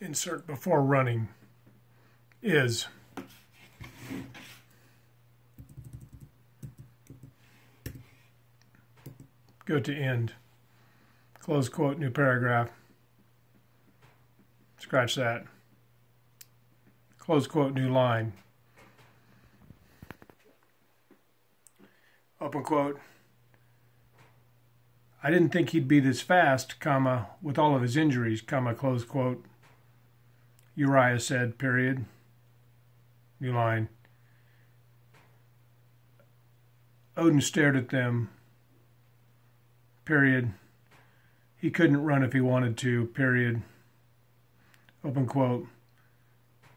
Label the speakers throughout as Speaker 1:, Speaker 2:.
Speaker 1: insert before running is go to end, close quote, new paragraph, scratch that, close quote, new line, open quote. I didn't think he'd be this fast, comma, with all of his injuries, comma, close quote. Uriah said, period. New line. Odin stared at them, period. He couldn't run if he wanted to, period. Open quote.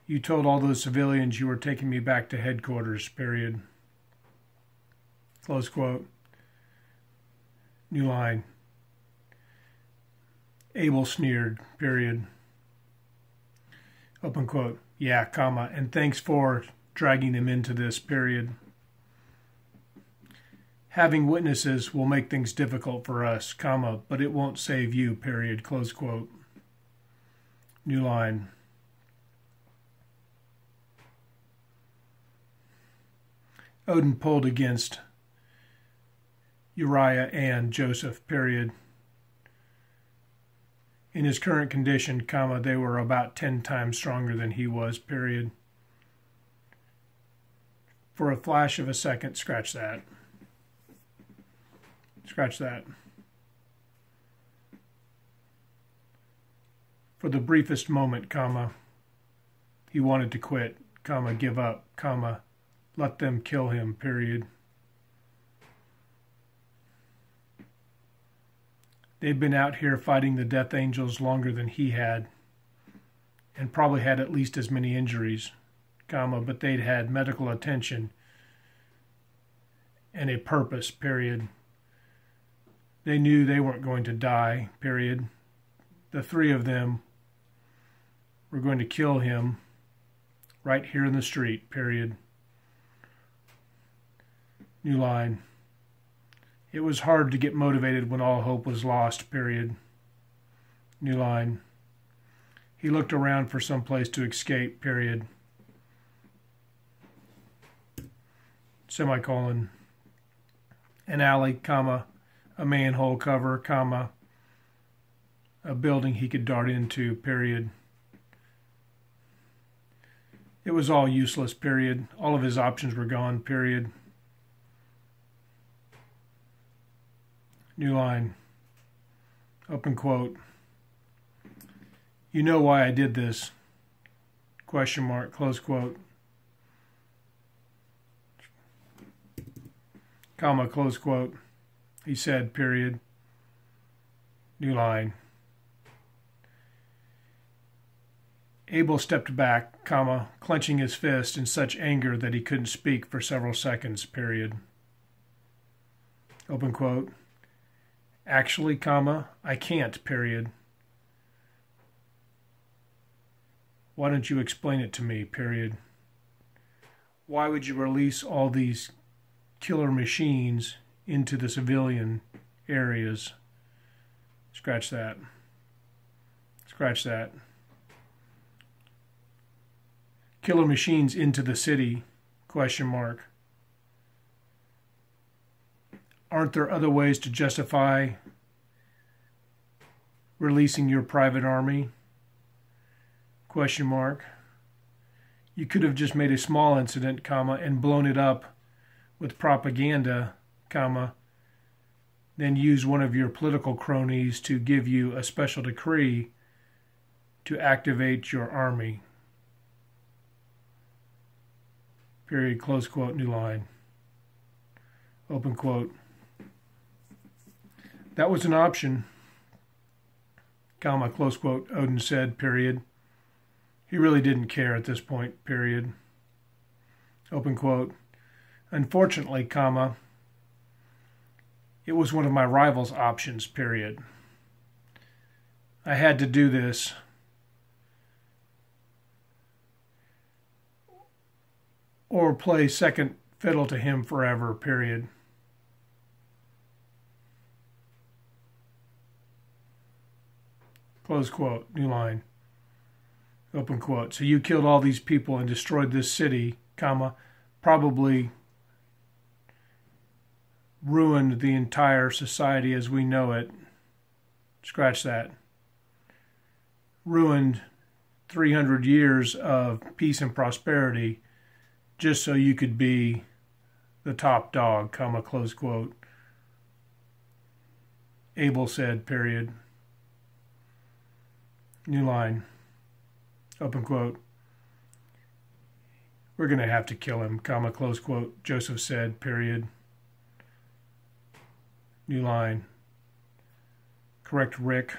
Speaker 1: You told all those civilians you were taking me back to headquarters, period. Close quote. New line. Abel sneered, period. Open quote. Yeah, comma, and thanks for dragging him into this, period. Having witnesses will make things difficult for us, comma, but it won't save you, period, close quote. New line. Odin pulled against Uriah and Joseph, period. In his current condition, comma, they were about 10 times stronger than he was, period. For a flash of a second, scratch that. Scratch that. For the briefest moment, comma, he wanted to quit, comma, give up, comma, let them kill him, period. They'd been out here fighting the Death Angels longer than he had, and probably had at least as many injuries, comma, but they'd had medical attention and a purpose, period. They knew they weren't going to die, period. The three of them were going to kill him right here in the street, period. New line. It was hard to get motivated when all hope was lost, period. New line. He looked around for some place to escape, period. Semicolon. An alley, comma, a manhole cover, comma, a building he could dart into, period. It was all useless, period. All of his options were gone, period. New line. Open quote. You know why I did this? Question mark, close quote. Comma, close quote. He said, period. New line. Abel stepped back, comma, clenching his fist in such anger that he couldn't speak for several seconds, period. Open quote. Actually, comma, I can't, period. Why don't you explain it to me, period? Why would you release all these killer machines into the civilian areas? Scratch that. Scratch that. Killer machines into the city, question mark. Aren't there other ways to justify releasing your private army? Question mark. You could have just made a small incident, comma, and blown it up with propaganda, comma, then use one of your political cronies to give you a special decree to activate your army. Period, close quote, new line. Open quote. That was an option, comma, close quote, Odin said, period. He really didn't care at this point, period. Open quote. Unfortunately, comma, it was one of my rival's options, period. I had to do this or play second fiddle to him forever, period. Close quote, new line. open quote. So you killed all these people and destroyed this city, comma, probably ruined the entire society as we know it. Scratch that. Ruined 300 years of peace and prosperity just so you could be the top dog, comma, close quote. Abel said, period. New line, open quote. We're going to have to kill him, comma, close quote. Joseph said, period. New line. Correct Rick.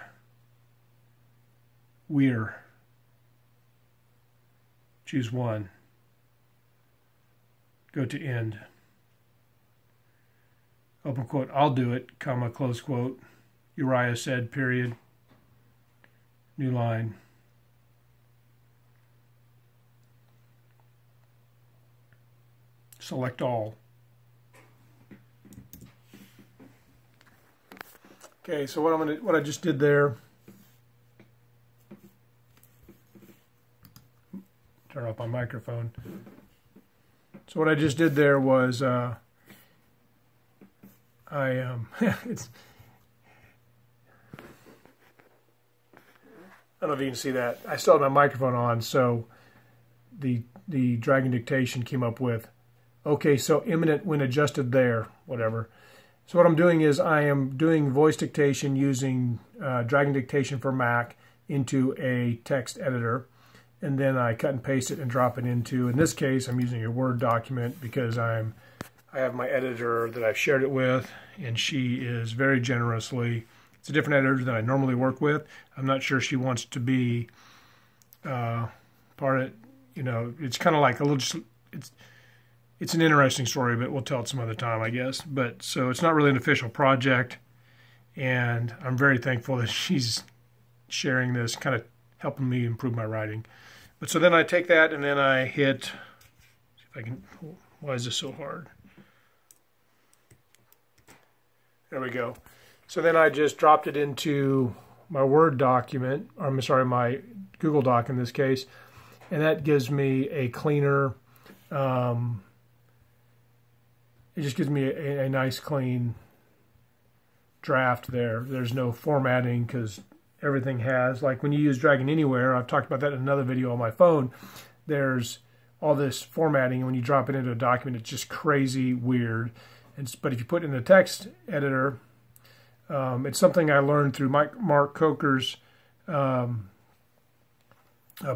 Speaker 1: We're. Choose one. Go to end. Open quote. I'll do it, comma, close quote. Uriah said, period. New line. Select all. Okay, so what I just did there. Turn off my microphone. So what I just did there was it's, I don't know if you can see that. I still have my microphone on, so the Dragon Dictation came up with, okay, so imminent when adjusted there, whatever. So what I'm doing is I am doing voice dictation using Dragon Dictation for Mac into a text editor, and then I cut and paste it and drop it into, in this case, I'm using a Word document because I have my editor that I've shared it with, and she is very generously, it's a different editor than I normally work with. I'm not sure she wants to be part of, you know, it's kind of like a little, it's an interesting story, but we'll tell it some other time, I guess. But so it's not really an official project, and I'm very thankful that she's sharing this, kind of helping me improve my writing. But so then I take that and then I hit, see if I can, why is this so hard? There we go. So then I just dropped it into my Word document, or I'm sorry, my Google Doc in this case, and that gives me a cleaner, it just gives me a nice clean draft there. There's no formatting because everything has, like when you use Dragon Anywhere, I've talked about that in another video on my phone, there's all this formatting, and when you drop it into a document, it's just crazy weird. But if you put it in a text editor, it's something I learned through Mark Coker's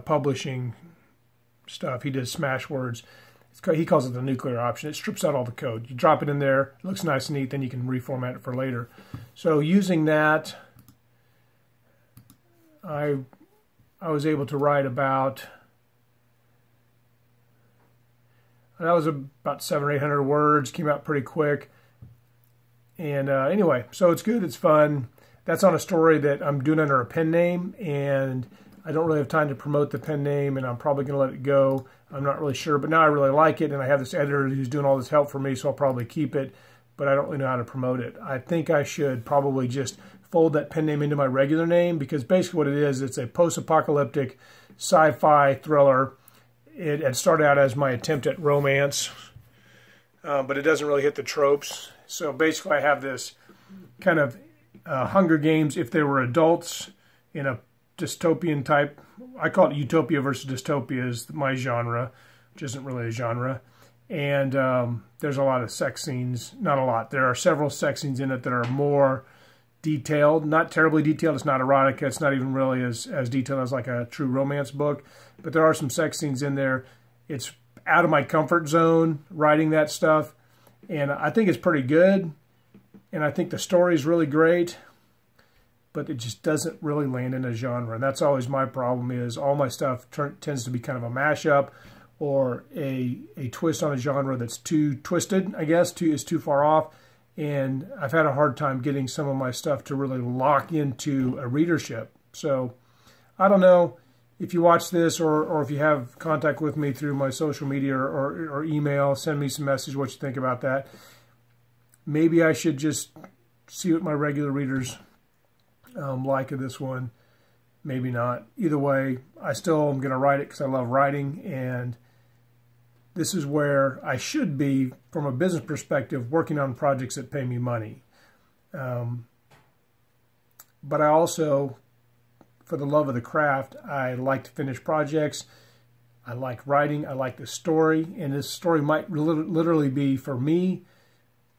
Speaker 1: publishing stuff. He does Smashwords. He calls it the nuclear option. It strips out all the code. You drop it in there, it looks nice and neat, then you can reformat it for later. So using that, I was able to write about, that was about 700 or 800 words, came out pretty quick. And anyway, so it's good, it's fun. That's on a story that I'm doing under a pen name, and I don't really have time to promote the pen name, and I'm probably going to let it go. I'm not really sure, but now I really like it, and I have this editor who's doing all this help for me, so I'll probably keep it, but I don't really know how to promote it. I think I should probably just fold that pen name into my regular name, because basically what it is, it's a post-apocalyptic sci-fi thriller. It had started out as my attempt at romance, but it doesn't really hit the tropes. So basically I have this kind of Hunger Games if they were adults in a dystopian type. I call it utopia versus dystopia is my genre, which isn't really a genre. And there's a lot of sex scenes. Not a lot. There are several sex scenes in it that are more detailed. Not terribly detailed. It's not erotica. It's not even really as detailed as like a true romance book. But there are some sex scenes in there. It's out of my comfort zone writing that stuff. And I think it's pretty good. And I think the story is really great. But it just doesn't really land in a genre. And that's always my problem, is all my stuff tends to be kind of a mashup or a twist on a genre that's too twisted, I guess, is too far off. And I've had a hard time getting some of my stuff to really lock into a readership. So I don't know if you watch this or if you have contact with me through my social media or email, send me some message what you think about that. Maybe I should just see what my regular readers like of this one, maybe not. Either way, I still am going to write it because I love writing, and this is where I should be, from a business perspective, working on projects that pay me money. But I also, for the love of the craft, I like to finish projects. I like writing. I like the story. And this story might literally be for me,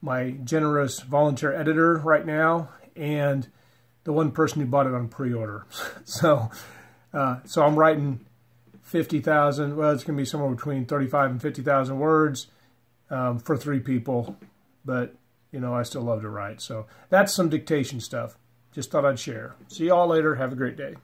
Speaker 1: my generous volunteer editor right now, and the one person who bought it on pre-order. So I'm writing 50,000, well, it's going to be somewhere between 35 and 50,000 words for 3 people. But, you know, I still love to write. So that's some dictation stuff. Just thought I'd share. See you all later. Have a great day.